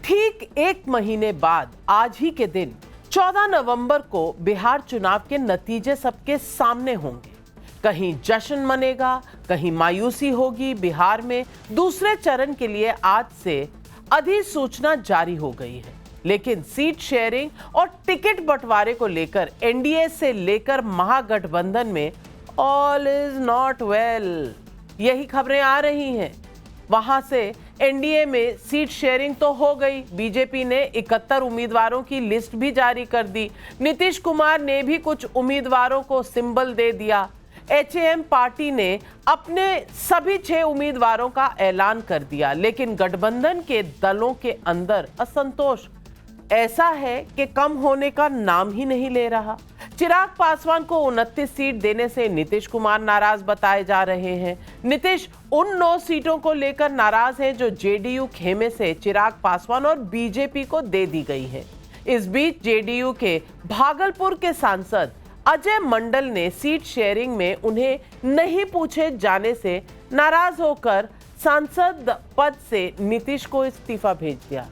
ठीक एक महीने बाद आज ही के दिन 14 नवंबर को बिहार चुनाव के नतीजे सबके सामने होंगे। कहीं जश्न मनेगा, कहीं मायूसी होगी। बिहार में दूसरे चरण के लिए आज से अधिसूचना जारी हो गई है, लेकिन सीट शेयरिंग और टिकट बंटवारे को लेकर एनडीए से लेकर महागठबंधन में ऑल इज नॉट वेल, यही खबरें आ रही हैं। वहां से एनडीए में सीट शेयरिंग तो हो गई। बीजेपी ने 71 उम्मीदवारों की लिस्ट भी जारी कर दी। नीतीश कुमार ने भी कुछ उम्मीदवारों को सिंबल दे दिया। एचएएम पार्टी ने अपने सभी 6 उम्मीदवारों का ऐलान कर दिया, लेकिन गठबंधन के दलों के अंदर असंतोष ऐसा है कि कम होने का नाम ही नहीं ले रहा। चिराग पासवान को 29 सीट देने से नीतीश कुमार नाराज बताए जा रहे हैं। नीतीश उन 9 सीटों को लेकर नाराज हैं जो जेडीयू खेमे से चिराग पासवान और बीजेपी को दे दी गई है। इस बीच जेडीयू के भागलपुर के सांसद अजय मंडल ने सीट शेयरिंग में उन्हें नहीं पूछे जाने से नाराज होकर सांसद पद से नीतीश को इस्तीफा भेज दिया।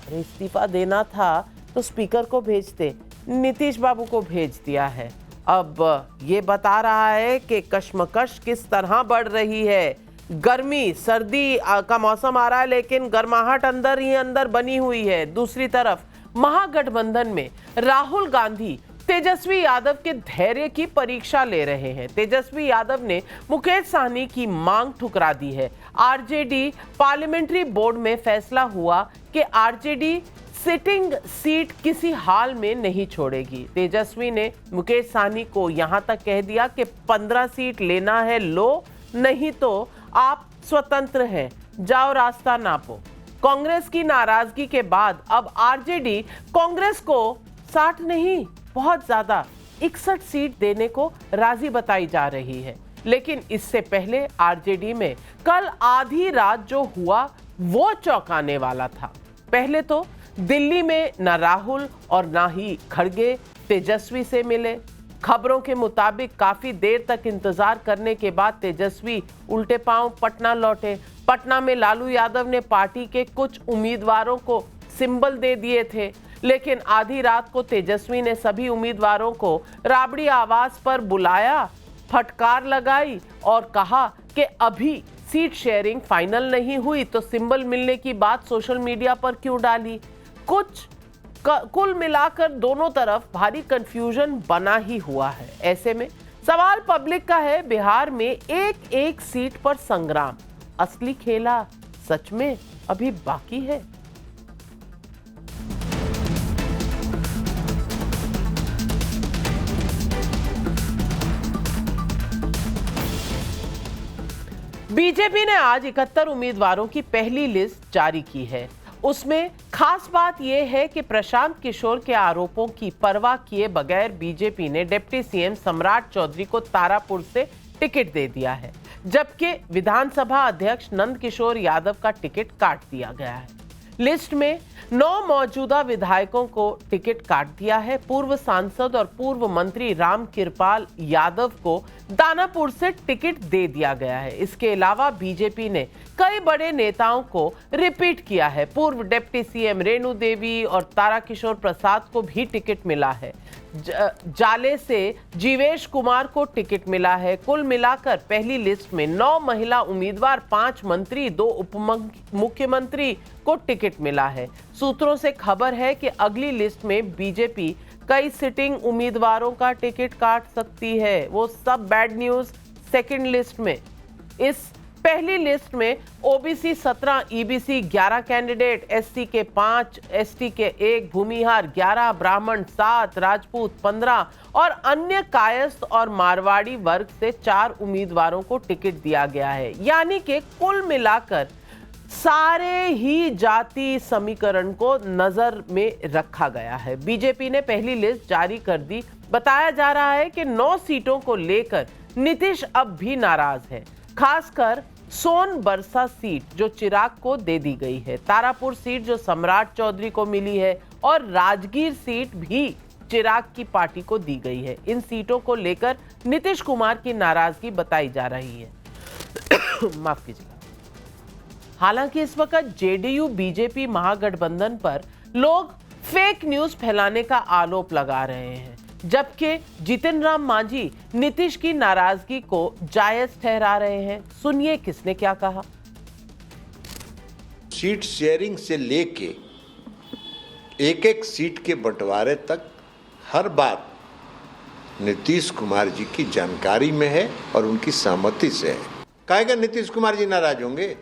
अरे इस्तीफा देना था तो स्पीकर को भेजते, नीतीश बाबू को भेज दिया है। अब ये बता रहा है कि कश्मकश किस तरह बढ़ रही है। गर्मी सर्दी का मौसम आ रहा है, लेकिन गर्माहट अंदर ही अंदर बनी हुई है। दूसरी तरफ महागठबंधन में राहुल गांधी तेजस्वी यादव के धैर्य की परीक्षा ले रहे हैं। तेजस्वी यादव ने मुकेश सहनी की मांग ठुकरा दी है। आरजेडी पार्लियामेंट्री बोर्ड में फैसला हुआ कि आरजेडी सिटिंग सीट किसी हाल में नहीं छोड़ेगी। तेजस्वी ने मुकेश सहनी को यहां तक कह दिया कि 15 सीट लेना है लो, नहीं तो आप स्वतंत्र हैं, जाओ रास्ता नापो। कांग्रेस की नाराजगी के बाद अब आरजेडी कांग्रेस को 60 नहीं, बहुत ज्यादा 61 सीट देने को राजी बताई जा रही है। लेकिन इससे पहले आरजेडी में कल आधी रात जो हुआ वो चौंकाने वाला था। पहले तो दिल्ली में न राहुल और न ही खड़गे तेजस्वी से मिले। खबरों के मुताबिक काफी देर तक इंतजार करने के बाद तेजस्वी उल्टे पांव पटना लौटे। पटना में लालू यादव ने पार्टी के कुछ उम्मीदवारों को सिंबल दे दिए थे, लेकिन आधी रात को तेजस्वी ने सभी उम्मीदवारों को राबड़ी आवास पर बुलाया, फटकार लगाई और कहा कि अभी सीट शेयरिंग फाइनल नहीं हुई तो सिंबल मिलने की बात सोशल मीडिया पर क्यों डाली। कुल मिलाकर दोनों तरफ भारी कंफ्यूजन बना ही हुआ है। ऐसे में सवाल पब्लिक का है, बिहार में एक एक सीट पर संग्राम, असली खेला सच में अभी बाकी है। बीजेपी ने आज 71 उम्मीदवारों की पहली लिस्ट जारी की है। उसमें खास बात यह है कि प्रशांत किशोर के आरोपों की परवाह किए बगैर बीजेपी ने डिप्टी सीएम सम्राट चौधरी को तारापुर से टिकट दे दिया है, जबकि विधानसभा अध्यक्ष नंद किशोर यादव का टिकट काट दिया गया है। लिस्ट में 9 मौजूदा विधायकों को टिकट काट दिया है। पूर्व सांसद और पूर्व मंत्री राम कृपाल यादव को दानापुर से टिकट दे दिया गया है। इसके अलावा बीजेपी ने कई बड़े नेताओं को रिपीट किया है। पूर्व डिप्टी सीएम रेणु देवी और ताराकिशोर प्रसाद को भी टिकट मिला है। जाले से जीवेश कुमार को टिकट मिला है। कुल मिलाकर पहली लिस्ट में 9 महिला उम्मीदवार, 5 मंत्री, 2 उप मुख्यमंत्री को टिकट मिला है। सूत्रों से खबर है कि अगली लिस्ट में बीजेपी कई सिटिंग उम्मीदवारों का टिकट काट सकती है। वो सब बैड न्यूज सेकंड लिस्ट में। इस पहली लिस्ट में ओबीसी 17, ईबीसी 11 कैंडिडेट, एससी के 5, एसटी के 1, भूमिहार 11, ब्राह्मण 7, राजपूत 15 और अन्य कायस्थ और मारवाड़ी वर्ग से 4 उम्मीदवारों को टिकट दिया गया है। यानी कि कुल मिलाकर सारे ही जाति समीकरण को नजर में रखा गया है। बीजेपी ने पहली लिस्ट जारी कर दी। बताया जा रहा है कि 9 सीटों को लेकर नीतीश अब भी नाराज है, खासकर सोनबरसा सीट जो चिराग को दे दी गई है, तारापुर सीट जो सम्राट चौधरी को मिली है और राजगीर सीट भी चिराग की पार्टी को दी गई है। इन सीटों को लेकर नीतीश कुमार की नाराजगी बताई जा रही है। माफ कीजिएगा। हालांकि इस वक्त जेडीयू बीजेपी महागठबंधन पर लोग फेक न्यूज फैलाने का आरोप लगा रहे हैं, जबकि जितिन राम मांझी नीतीश की नाराजगी को जायज ठहरा रहे हैं। सुनिए किसने क्या कहा। सीट शेयरिंग से लेके एक एक सीट के बंटवारे तक हर बात नीतीश कुमार जी की जानकारी में है और उनकी सहमति से है। कहेगा नीतीश कुमार जी नाराज होंगे?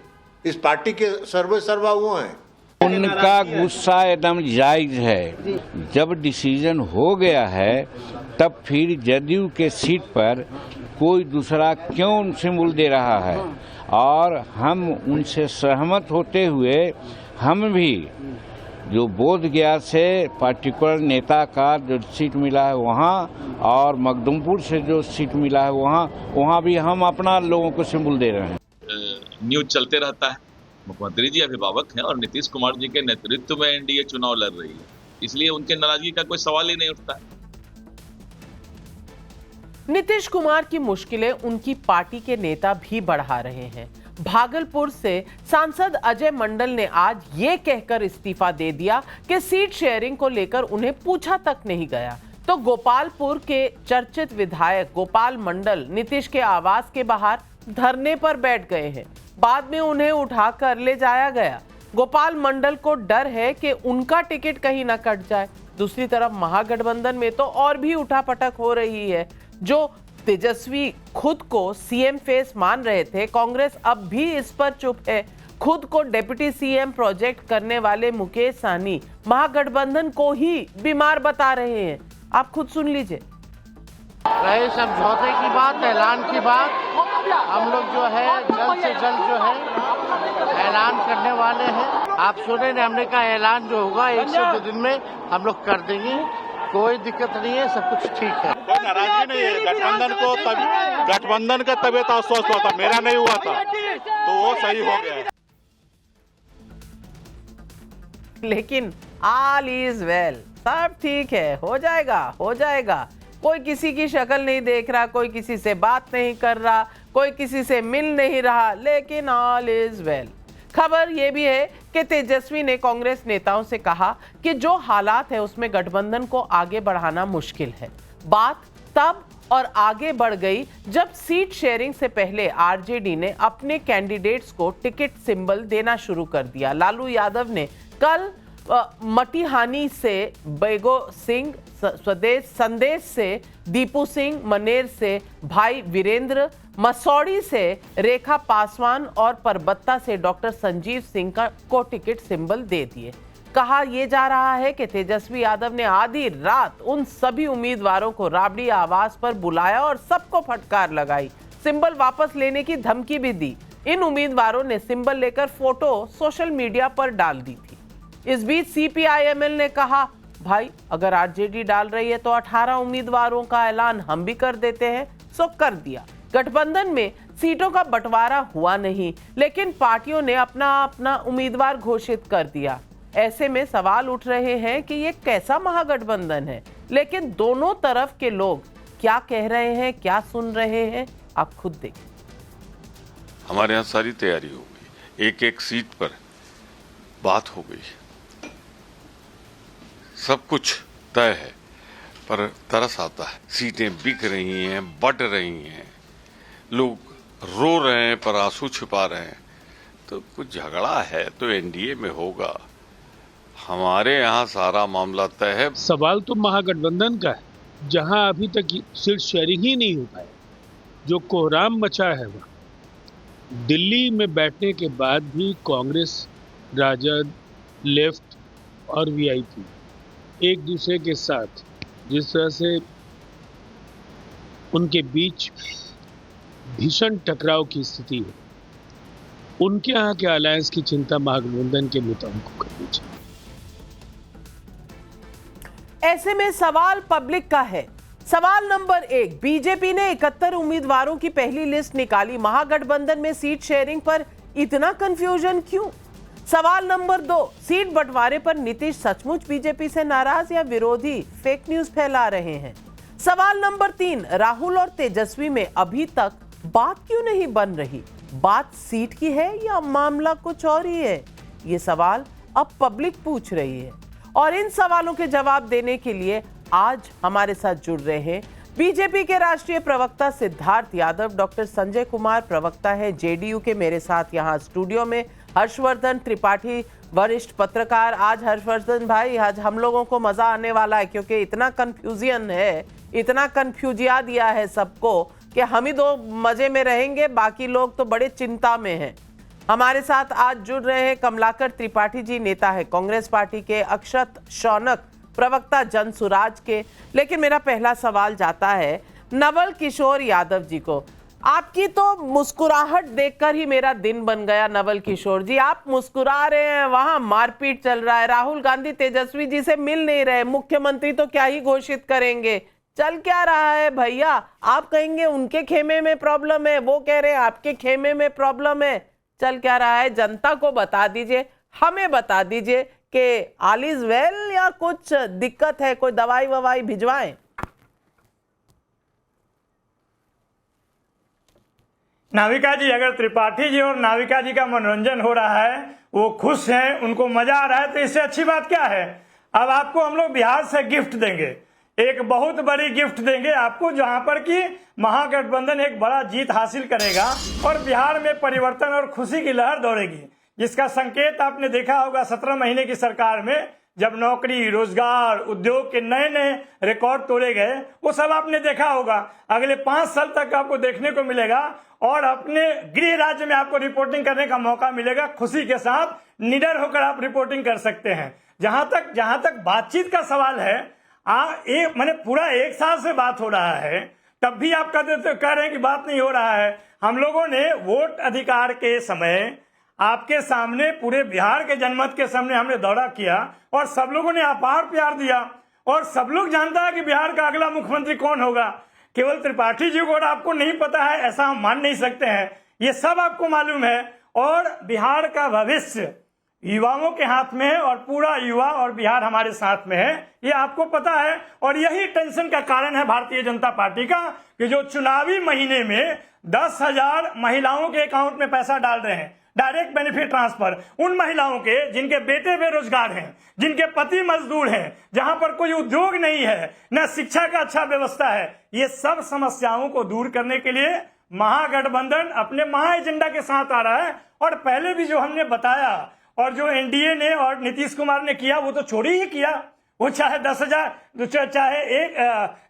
इस पार्टी के सर्वे सर्वा वो हैं। उनका गुस्सा एकदम जायज है। जब डिसीजन हो गया है तब फिर जदयू के सीट पर कोई दूसरा क्यों उनसे मूल दे रहा है, और हम उनसे सहमत होते हुए हम भी जो बोध गया से पार्टिकुलर नेता का जो सीट मिला है वहाँ, और मखदुमपुर से जो सीट मिला है वहाँ भी हम अपना लोगों को सिंबल दे रहे हैं। न्यूज चलते रहता है। मुख्यमंत्री जी अभिभावक हैं और नीतीश कुमार जी के नेतृत्व में एनडीए चुनाव लड़ रही है, इसलिए उनके नाराजगी का कोई सवाल ही नहीं उठता। नीतीश कुमार की मुश्किलें उनकी पार्टी के नेता भी बढ़ा रहे हैं। भागलपुर से सांसद अजय मंडल ने आज ये कहकर इस्तीफा दे दिया कि सीट शेयरिंग को लेकर उन्हें पूछा तक नहीं गया। तो गोपालपुर के चर्चित विधायक गोपाल मंडल नीतीश के आवास के बाहर धरने पर बैठ गए हैं। बाद में उन्हें उठाकर ले जाया गया। गोपाल मंडल को डर है कि उनका टिकट कहीं ना कट जाए। दूसरी तरफ महागठबंधन में तो और भी उठापटक हो रही है। जो तेजस्वी खुद को सीएम फेस मान रहे थे, कांग्रेस अब भी इस पर चुप है। खुद को डिप्टी सीएम प्रोजेक्ट करने वाले मुकेश सहनी महागठबंधन को ही बीमार बता रहे हैं। आप खुद सुन लीजिए। रहे समझौते की बात, ऐलान की बात, हम लोग जो है जल्द से जल्द जो है ऐलान करने वाले हैं। आप सुने ना, हमने कहा ऐलान जो होगा 1 से 2 दिन में हम लोग कर देंगे। कोई दिक्कत नहीं है, सब कुछ ठीक है। कोई नाराजगी नहीं है। गठबंधन का तबियत अस्वस्थ हुआ था, मेरा नहीं हुआ था, तो वो सही हो गया। लेकिन ऑल इज वेल, सब ठीक है, हो जाएगा। कोई किसी की शक्ल नहीं देख रहा, कोई किसी से बात नहीं कर रहा, कोई किसी से मिल नहीं रहा, लेकिन ऑल इज वेल। खबर यह भी है कि तेजस्वी ने कांग्रेस नेताओं से कहा कि जो हालात है उसमें गठबंधन को आगे बढ़ाना मुश्किल है। बात तब और आगे बढ़ गई जब सीट शेयरिंग से पहले आरजेडी ने अपने कैंडिडेट्स को टिकट सिंबल देना शुरू कर दिया। लालू यादव ने कल मटिहानी से बेगो सिंह, संदेश से दीपू सिंह, मनेर से भाई वीरेंद्र, मसौड़ी से रेखा पासवान और परबत्ता से डॉक्टर संजीव सिंह को टिकट सिंबल दे दिए। कहा यह जा रहा है कि तेजस्वी यादव ने आधी रात उन सभी उम्मीदवारों को राबड़ी आवास पर बुलाया और सबको फटकार लगाई, सिंबल वापस लेने की धमकी भी दी। इन उम्मीदवारों ने सिंबल लेकर फोटो सोशल मीडिया पर डाल दी थी। इस बीच सीपीआईएमएल ने कहा, भाई अगर आरजेडी डाल रही है तो 18 उम्मीदवारों का ऐलान हम भी कर देते हैं। सो कर दिया। गठबंधन में सीटों का बंटवारा हुआ नहीं, लेकिन पार्टियों ने अपना उम्मीदवार घोषित कर दिया। ऐसे में सवाल उठ रहे हैं कि ये कैसा महागठबंधन है। लेकिन दोनों तरफ के लोग क्या कह रहे हैं, क्या सुन रहे हैं, आप खुद देखिए। हमारे यहाँ सारी तैयारी हो गई, एक एक सीट पर बात हो गई, सब कुछ तय है। पर तरस आता है, सीटें बिक रही हैं, बट रही हैं, लोग रो रहे हैं पर आंसू छिपा रहे हैं। तो कुछ झगड़ा है तो एनडीए में होगा। हमारे यहाँ सारा मामला तय है। सवाल तो महागठबंधन का है, जहां अभी तक सीट शेयरिंग ही नहीं हो पाया। जो कोहराम मचा है वहाँ दिल्ली में बैठने के बाद भी कांग्रेस, राजद, लेफ्ट और वीआईपी एक दूसरे के साथ जिस तरह से उनके बीच भीषण टकराव की स्थिति है, उनके यहाँ के अलायंस की चिंता महागठबंधन के नेताओं को करनी चाहिए। ऐसे में सवाल पब्लिक का है। सवाल नंबर 1, बीजेपी ने 71 उम्मीदवारों की पहली लिस्ट निकाली, महागठबंधन में सीट शेयरिंग पर इतना कंफ्यूजन क्यों? सवाल नंबर 2, सीट बंटवारे पर नीतीश सचमुच बीजेपी से नाराज या विरोधी फेक न्यूज फैला रहे हैं? सवाल नंबर 3, राहुल और तेजस्वी में अभी तक बात क्यों नहीं बन रही? बात सीट की है या मामला कुछ और ही है? ये सवाल अब पब्लिक पूछ रही है और इन सवालों के जवाब देने के लिए आज हमारे साथ जुड़ रहे हैं बीजेपी के राष्ट्रीय प्रवक्ता सिद्धार्थ यादव। डॉक्टर संजय कुमार प्रवक्ता है जेडीयू के, मेरे साथ यहाँ स्टूडियो में हर्षवर्धन त्रिपाठी वरिष्ठ पत्रकार। आज हर्षवर्धन भाई, आज हम लोगों को मजा आने वाला है क्योंकि इतना कंफ्यूजन है, इतना कंफ्यूजिया दिया है सबको कि हम ही दो मजे में रहेंगे, बाकी लोग तो बड़े चिंता में हैं। हमारे साथ आज जुड़ रहे हैं कमलाकर त्रिपाठी जी, नेता है कांग्रेस पार्टी के, अक्षत शौनक प्रवक्ता जन सुराज के। लेकिन मेरा पहला सवाल जाता है नवल किशोर यादव जी को। आपकी तो मुस्कुराहट देखकर ही मेरा दिन बन गया। नवल किशोर जी, आप मुस्कुरा रहे हैं, वहां मारपीट चल रहा है, राहुल गांधी तेजस्वी जी से मिल नहीं रहे, मुख्यमंत्री तो क्या ही घोषित करेंगे, चल क्या रहा है भैया? आप कहेंगे उनके खेमे में प्रॉब्लम है, वो कह रहे हैं आपके खेमे में प्रॉब्लम है, चल क्या रहा है? जनता को बता दीजिए, हमें बता दीजिए कि ऑल इज वेल या कुछ दिक्कत है, कोई दवाई ववाई भिजवाएं? नाविका जी, अगर त्रिपाठी जी और नाविका जी का मनोरंजन हो रहा है, वो खुश हैं, उनको मजा आ रहा है, तो इससे अच्छी बात क्या है? अब आपको हम लोग बिहार से गिफ्ट देंगे, एक बहुत बड़ी गिफ्ट देंगे आपको, जहां पर कि महागठबंधन एक बड़ा जीत हासिल करेगा और बिहार में परिवर्तन और खुशी की लहर दौड़ेगी, जिसका संकेत आपने देखा होगा 17 महीने की सरकार में, जब नौकरी, रोजगार, उद्योग के नए नए रिकॉर्ड तोड़े गए, वो सब आपने देखा होगा। अगले 5 साल तक आपको देखने को मिलेगा और अपने गृह राज्य में आपको रिपोर्टिंग करने का मौका मिलेगा। खुशी के साथ निडर होकर आप रिपोर्टिंग कर सकते हैं। जहां तक बातचीत का सवाल है, मैंने पूरा 1 साल से बात हो रहा है, तब भी आप कह रहे हैं कि बात नहीं हो रहा है। हम लोगों ने वोट अधिकार के समय आपके सामने, पूरे बिहार के जनमत के सामने हमने दौरा किया और सब लोगों ने अपार प्यार दिया और सब लोग जानता है कि बिहार का अगला मुख्यमंत्री कौन होगा। केवल त्रिपाठी जी को और आपको नहीं पता है ऐसा हम मान नहीं सकते हैं, ये सब आपको मालूम है। और बिहार का भविष्य युवाओं के हाथ में है और पूरा युवा और बिहार हमारे साथ में है, ये आपको पता है। और यही टेंशन का कारण है भारतीय जनता पार्टी का कि जो चुनावी महीने में 10,000 महिलाओं के अकाउंट में पैसा डाल रहे हैं, डायरेक्ट बेनिफिट ट्रांसफर, उन महिलाओं के जिनके बेटे बेरोजगार हैं, जिनके पति मजदूर हैं, जहां पर कोई उद्योग नहीं है, न शिक्षा का अच्छा व्यवस्था है, ये सब समस्याओं को दूर करने के लिए महागठबंधन अपने महा एजेंडा के साथ आ रहा है। और पहले भी जो हमने बताया और जो एनडीए ने और नीतीश कुमार ने किया, वो तो चोरी ही किया। वो चाहे 10,000, चाहे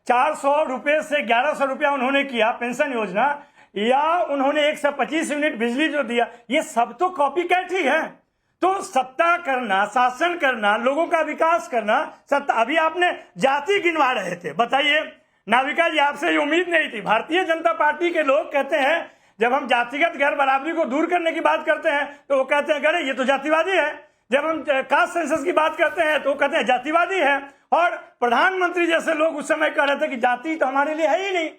400 रुपए से 1100 रुपया उन्होंने किया पेंशन योजना, या उन्होंने 125 यूनिट बिजली जो दिया, ये सब तो कॉपी कैट ही है। तो सत्ता करना, शासन करना, लोगों का विकास करना, सत्ता। अभी आपने जाति गिनवा रहे थे, बताइए नाविका जी, आपसे ये उम्मीद नहीं थी। भारतीय जनता पार्टी के लोग कहते हैं, जब हम जातिगत गैर बराबरी को दूर करने की बात करते हैं तो वो कहते हैं अरे ये तो जातिवादी है। जब हम कास्ट सेंसस की बात करते हैं तो वो कहते हैं जातिवादी है। और प्रधानमंत्री जैसे लोग उस समय कह रहे थे कि जाति तो हमारे लिए है ही नहीं।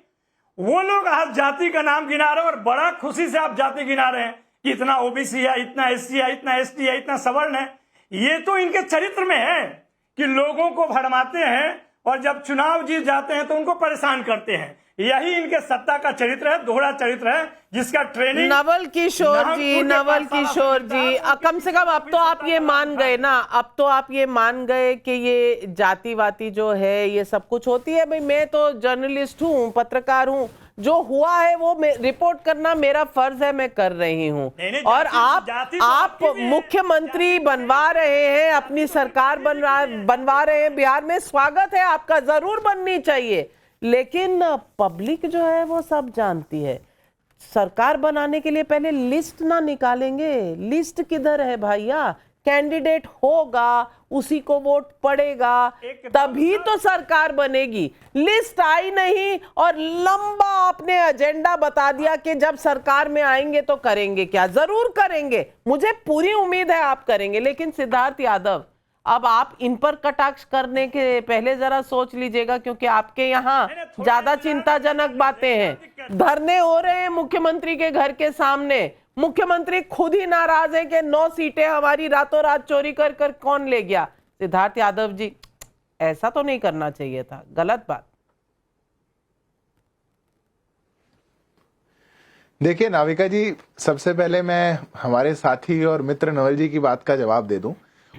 वो लोग आज जाति का नाम गिना रहे हैं और बड़ा खुशी से आप जाति गिना रहे हैं कि इतना ओबीसी है, इतना एससी है, इतना एसटी है, इतना सवर्ण है। ये तो इनके चरित्र में है कि लोगों को भरमाते हैं और जब चुनाव जीत जाते हैं तो उनको परेशान करते हैं। यही इनके सत्ता का चरित्र है, दोहरा चरित्र है, जिसका ट्रेनिंग। नवल किशोर जी, कम से कम अब तो आप ये मान गए ना, अब तो आप ये मान गए कि ये जातिवादी जो है ये सब कुछ होती है। भाई मैं तो जर्नलिस्ट हूँ, पत्रकार हूँ, जो हुआ है वो रिपोर्ट करना मेरा फर्ज है, मैं कर रही हूँ। और आप मुख्यमंत्री बनवा रहे हैं, अपनी सरकार बनवा रहे हैं बिहार में, स्वागत है आपका, जरूर बननी चाहिए। लेकिन पब्लिक जो है वो सब जानती है, सरकार बनाने के लिए पहले लिस्ट ना निकालेंगे। लिस्ट किधर है भैया? कैंडिडेट होगा, उसी को वोट पड़ेगा, तभी तो सरकार बनेगी। लिस्ट आई नहीं और लंबा आपने एजेंडा बता दिया कि जब सरकार में आएंगे तो करेंगे क्या। जरूर करेंगे, मुझे पूरी उम्मीद है आप करेंगे। लेकिन सिद्धार्थ यादव, अब आप इन पर कटाक्ष करने के पहले जरा सोच लीजिएगा, क्योंकि आपके यहाँ ज्यादा चिंताजनक बातें हैं। धरने हो रहे हैं मुख्यमंत्री के घर के सामने, मुख्यमंत्री खुद ही नाराज है कि 9 सीटें हमारी रातों रात चोरी कर कौन ले गया। सिद्धार्थ यादव जी, ऐसा तो नहीं करना चाहिए था, गलत बात। देखिए नाविका जी, सबसे पहले मैं हमारे साथी और मित्र नवल जी की बात का जवाब दे दूं।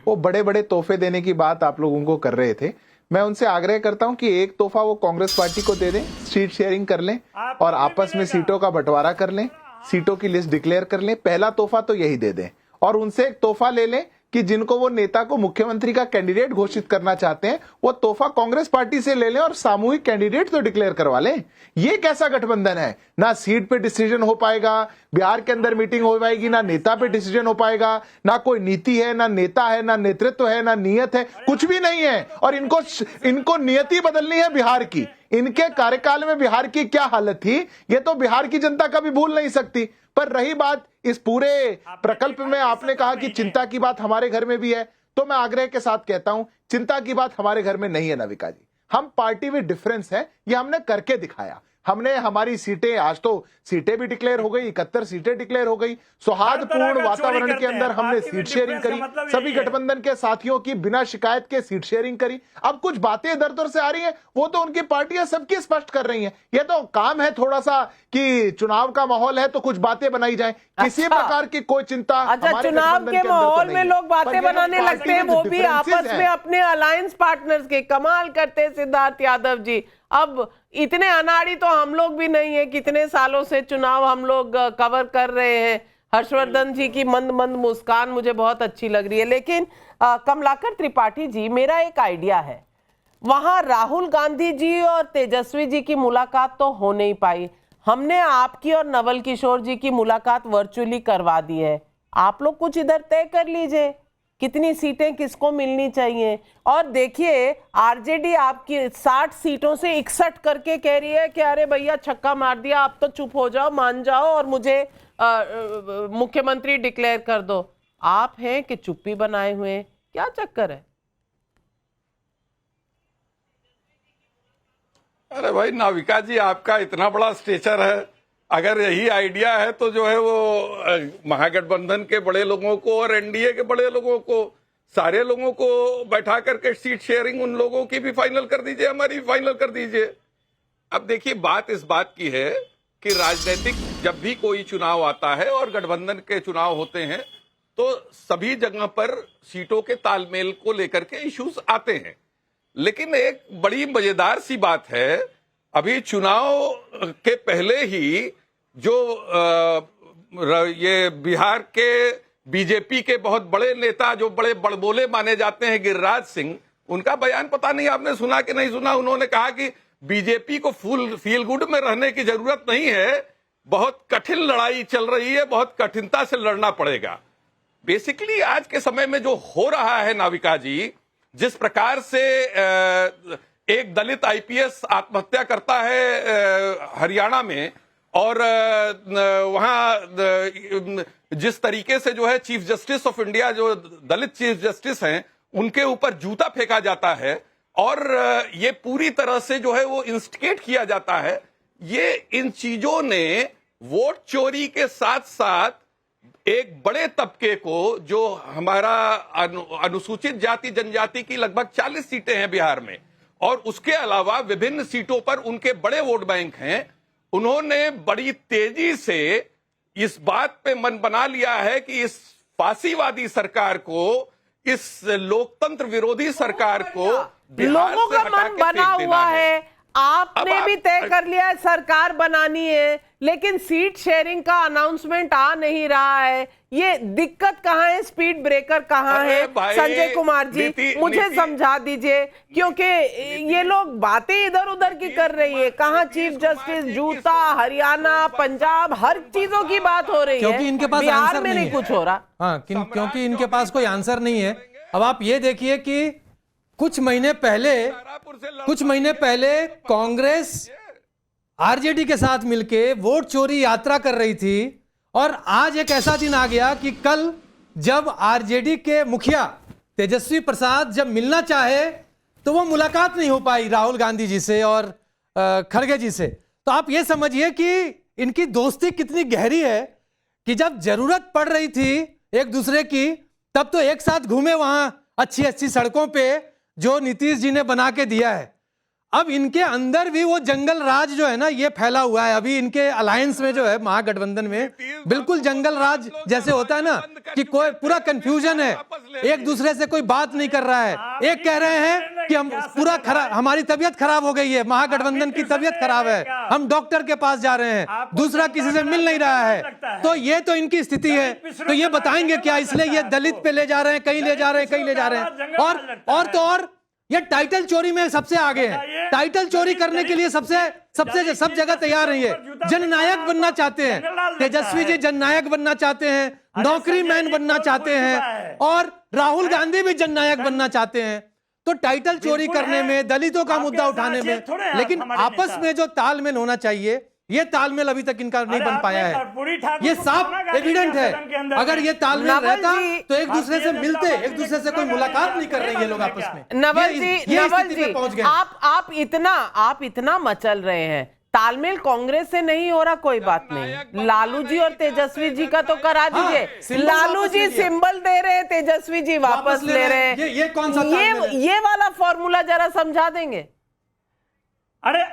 वो बड़े बड़े तोहफे देने की बात आप लोगों को कर रहे थे। मैं उनसे आग्रह करता हूं कि एक तोहफा वो कांग्रेस पार्टी को दे दें, सीट शेयरिंग कर लें और आपस में सीटों का बंटवारा कर लें, सीटों की लिस्ट डिक्लेयर कर लें। पहला तोहफा तो यही दे दें और उनसे एक तोहफा ले लें कि जिनको वो नेता को मुख्यमंत्री का कैंडिडेट घोषित करना चाहते हैं वो तोहफा कांग्रेस पार्टी से ले लें और सामूहिक कैंडिडेट तो डिक्लेयर करवा लें। ये कैसा गठबंधन है? ना सीट पे डिसीजन हो पाएगा, बिहार के अंदर मीटिंग हो पाएगी, ना नेता पे डिसीजन हो पाएगा, ना कोई नीति है, ना नेता है, ना नेतृत्व है, ना नियत है, कुछ भी नहीं है। और इनको नियति बदलनी है बिहार की। इनके कार्यकाल में बिहार की क्या हालत थी ये तो बिहार की जनता कभी भूल नहीं सकती। पर रही बात इस पूरे प्रकल्प में, आपने कहा कि चिंता की बात हमारे घर में भी है, तो मैं आग्रह के साथ कहता हूं चिंता की बात हमारे घर में नहीं है नाविका जी। हम पार्टी विद डिफरेंस है, ये हमने करके दिखाया। हमने हमारी सीटें, आज तो सीटें भी डिक्लेयर हो गई, 71 सीटें डिक्लेयर हो गई। सौहार्दपूर्ण वातावरण के अंदर हमने सीट शेयरिंग करी, सभी गठबंधन के साथियों की बिना शिकायत के सीट शेयरिंग करी। अब कुछ बातें इधर उधर से आ रही हैं, वो तो उनकी पार्टियां सबकी स्पष्ट कर रही हैं। ये तो काम है थोड़ा सा कि चुनाव का माहौल है तो कुछ बातें बनाई जाए, किसी प्रकार की कोई चिंता। अच्छा, चुनाव के माहौल में लोग बातें बनाने लगते हैं, वो भी आपस में अपने अलायंस पार्टनर्स के। कमाल करते हैं सिद्धार्थ यादव जी। अब इतने अनाड़ी तो हम लोग भी नहीं है, कितने सालों से चुनाव हम लोग कवर कर रहे हैं। हर्षवर्धन जी की मंद मंद मुस्कान मुझे बहुत अच्छी लग रही है। लेकिन कमलाकर त्रिपाठी जी, मेरा एक आइडिया है, वहां राहुल गांधी जी और तेजस्वी जी की मुलाकात तो हो नहीं पाई। हमने आपकी और नवल किशोर जी की मुलाकात वर्चुअली करवा दी है। आप लोग कुछ इधर तय कर लीजिए कितनी सीटें किसको मिलनी चाहिए। और देखिए, आरजेडी आपकी 60 सीटों से 61 करके कह रही है कि अरे भैया छक्का मार दिया, आप तो चुप हो जाओ, मान जाओ और मुझे मुख्यमंत्री डिक्लेयर कर दो। आप हैं कि चुप्पी बनाए हुए, क्या चक्कर है? अरे भाई नाविका जी, आपका इतना बड़ा स्टेचर है, अगर यही आइडिया है तो जो है वो महागठबंधन के बड़े लोगों को और एनडीए के बड़े लोगों को, सारे लोगों को बैठा करके सीट शेयरिंग उन लोगों की भी फाइनल कर दीजिए, हमारी भी फाइनल कर दीजिए। अब देखिए, बात इस बात की है कि राजनीतिक जब भी कोई चुनाव आता है और गठबंधन के चुनाव होते हैं तो सभी जगह पर सीटों के तालमेल को लेकर के इश्यूज आते हैं। लेकिन एक बड़ी मजेदार सी बात है, अभी चुनाव के पहले ही जो ये बिहार के बीजेपी के बहुत बड़े नेता, जो बड़े बड़बोले माने जाते हैं, गिरिराज सिंह, उनका बयान पता नहीं आपने सुना कि नहीं सुना। उन्होंने कहा कि बीजेपी को फील गुड में रहने की जरूरत नहीं है, बहुत कठिन लड़ाई चल रही है, बहुत कठिनता से लड़ना पड़ेगा। बेसिकली आज के समय में जो हो रहा है नाविका जी, जिस प्रकार से एक दलित आईपीएस आत्महत्या करता है हरियाणा में, और वहां जिस तरीके से जो है चीफ जस्टिस ऑफ इंडिया, जो दलित चीफ जस्टिस हैं, उनके ऊपर जूता फेंका जाता है और ये पूरी तरह से जो है वो इंस्टिगेट किया जाता है। ये इन चीजों ने वोट चोरी के साथ साथ एक बड़े तबके को, जो हमारा अनुसूचित जाति जनजाति की लगभग 40 सीटें हैं बिहार में, और उसके अलावा विभिन्न सीटों पर उनके बड़े वोट बैंक हैं, उन्होंने बड़ी तेजी से इस बात पे मन बना लिया है कि इस फांसीवादी सरकार को, इस लोकतंत्र विरोधी सरकार को लोगों का मन बना हुआ है। आपने भी तय कर लिया है सरकार बनानी है, लेकिन सीट शेयरिंग का अनाउंसमेंट आ नहीं रहा है। ये दिक्कत कहाँ है? स्पीड ब्रेकर कहाँ है? संजय कुमार जी मुझे समझा दीजिए, क्योंकि ये लोग बातें इधर उधर की कर रही है। कहाँ चीफ जस्टिस, जूता, हरियाणा, पंजाब, हर चीजों की बात हो रही है, क्योंकि इनके पास बिहार में नहीं कुछ हो रहा। हाँ, क्योंकि इनके पास कोई आंसर नहीं है। अब आप ये देखिए कि कुछ महीने पहले कांग्रेस आरजेडी के साथ मिलके वोट चोरी यात्रा कर रही थी, और आज एक ऐसा दिन आ गया कि कल जब आरजेडी के मुखिया तेजस्वी प्रसाद जब मिलना चाहे तो वो मुलाकात नहीं हो पाई राहुल गांधी जी से और खड़गे जी से। तो आप ये समझिए कि इनकी दोस्ती कितनी गहरी है कि जब जरूरत पड़ रही थी एक दूसरे की, तब तो एक साथ घूमे वहां अच्छी अच्छी सड़कों पे जो नीतीश जी ने बना के दिया है। अब इनके अंदर भी वो जंगल राज जो है ना ये फैला हुआ है। अभी इनके अलायंस में जो है महागठबंधन में बिल्कुल जंगल राज जैसे होता है ना कि कोई पूरा कंफ्यूजन है, एक दूसरे से कोई बात नहीं कर रहा है। एक कह रहे हैं कि हम पूरा खराब, हमारी तबीयत खराब हो गई है, महागठबंधन की तबीयत खराब है, हम डॉक्टर के पास जा रहे हैं, दूसरा किसी से मिल नहीं रहा है। तो ये तो इनकी स्थिति है। तो ये बताएंगे क्या, इसलिए ये दलित पे ले जा रहे हैं, कहीं ले जा रहे हैं, कहीं ले जा रहे हैं। और तो और ये टाइटल चोरी में सबसे आगे है। टाइटल चोरी करने के लिए सब जगह तैयार है। ये जननायक बनना चाहते हैं, तेजस्वी जी जननायक बनना चाहते हैं, नौकरी मैन बनना चाहते हैं, और राहुल गांधी भी जननायक बनना चाहते हैं। तो टाइटल चोरी करने में, दलितों का मुद्दा उठाने में, लेकिन आपस में जो तालमेल होना चाहिए, ये तालमेल अभी तक इनका नहीं बन पाया है। ये साफ एविडेंट है। अगर ये तालमेल रहता तो एक दूसरे से मिलते, एक दूसरे से कोई मुलाकात नहीं कर रहे ये लोग आपस में। नवल जी आप इतना मचल रहे हैं, तालमेल कांग्रेस से नहीं हो रहा, कोई बात नहीं, लालू जी और तेजस्वी जी का तो करा दीजिए। लालू जी सिंबल दे रहे हैं, तेजस्वी जी वापस ले रहे हैं। ये कौन सा ये वाला फॉर्मूला जरा समझा देंगे। अरे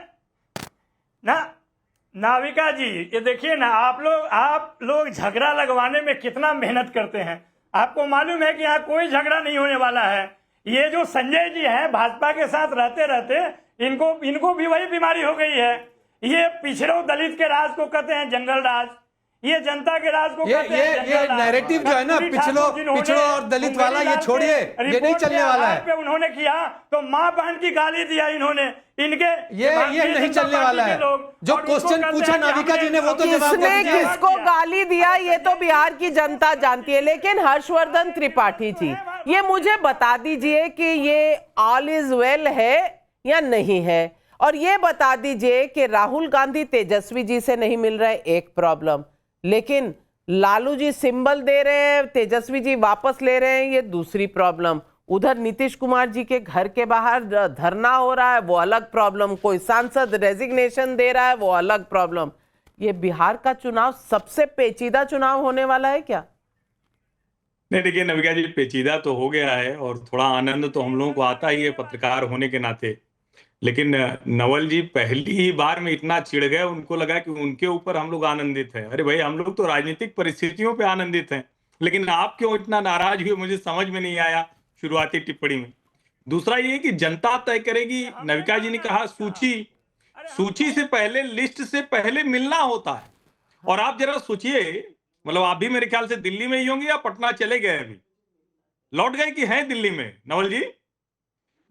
नाविका जी, ये देखिए ना, आप लोग झगड़ा लगवाने में कितना मेहनत करते हैं। आपको मालूम है कि यहाँ कोई झगड़ा नहीं होने वाला है। ये जो संजय जी हैं, भाजपा के साथ रहते रहते इनको भी वही बीमारी हो गई है। ये पिछड़ों दलित के राज को कहते हैं जंगल राज, ये जनता के राज को कहते हैं ये नैरेटिव जो है ना पिछड़ों और दलित वाला, ये छोड़िए, ये नहीं चलने वाला है। उन्होंने किया तो माँ बहन की गाली दिया इन्होंने, इनके ये नहीं चलने वाला है। जो क्वेश्चन पूछा नाविका जी ने वो तो जवाब दे दीजिए। किसको गाली दिया ये तो बिहार की जनता जानती है, लेकिन हर्षवर्धन त्रिपाठी जी ये मुझे बता दीजिए कि ये ऑल इज वेल है या नहीं है, और ये बता दीजिए कि राहुल गांधी तेजस्वी जी से नहीं मिल रहे, एक प्रॉब्लम, लेकिन लालू जी सिंबल दे रहे हैं, तेजस्वी जी वापस ले रहे हैं, ये दूसरी प्रॉब्लम। उधर नीतीश कुमार जी के घर के बाहर धरना हो रहा है, वो अलग प्रॉब्लम। कोई सांसद रेजिग्नेशन दे रहा है, वो अलग प्रॉब्लम। ये बिहार का चुनाव सबसे पेचीदा चुनाव होने वाला है क्या? नहीं, देखिए नविका जी, पेचीदा तो हो गया है और थोड़ा आनंद तो हम लोगों को आता ही है पत्रकार होने के नाते। लेकिन नवल जी पहली ही बार में इतना चिढ़ गए, उनको लगा कि उनके ऊपर हम लोग आनंदित हैं। अरे भाई, हम लोग तो राजनीतिक परिस्थितियों पे आनंदित हैं, लेकिन आप क्यों इतना नाराज हुए, मुझे समझ में नहीं आया शुरुआती टिप्पणी में। दूसरा ये कि जनता तय करेगी। नविका जी ने कहा सूची से पहले, लिस्ट से पहले मिलना होता है। और आप जरा सोचिए, मतलब आप भी मेरे ख्याल से दिल्ली में ही होंगे या पटना चले गए, अभी लौट गए कि हैं दिल्ली में नवल जी?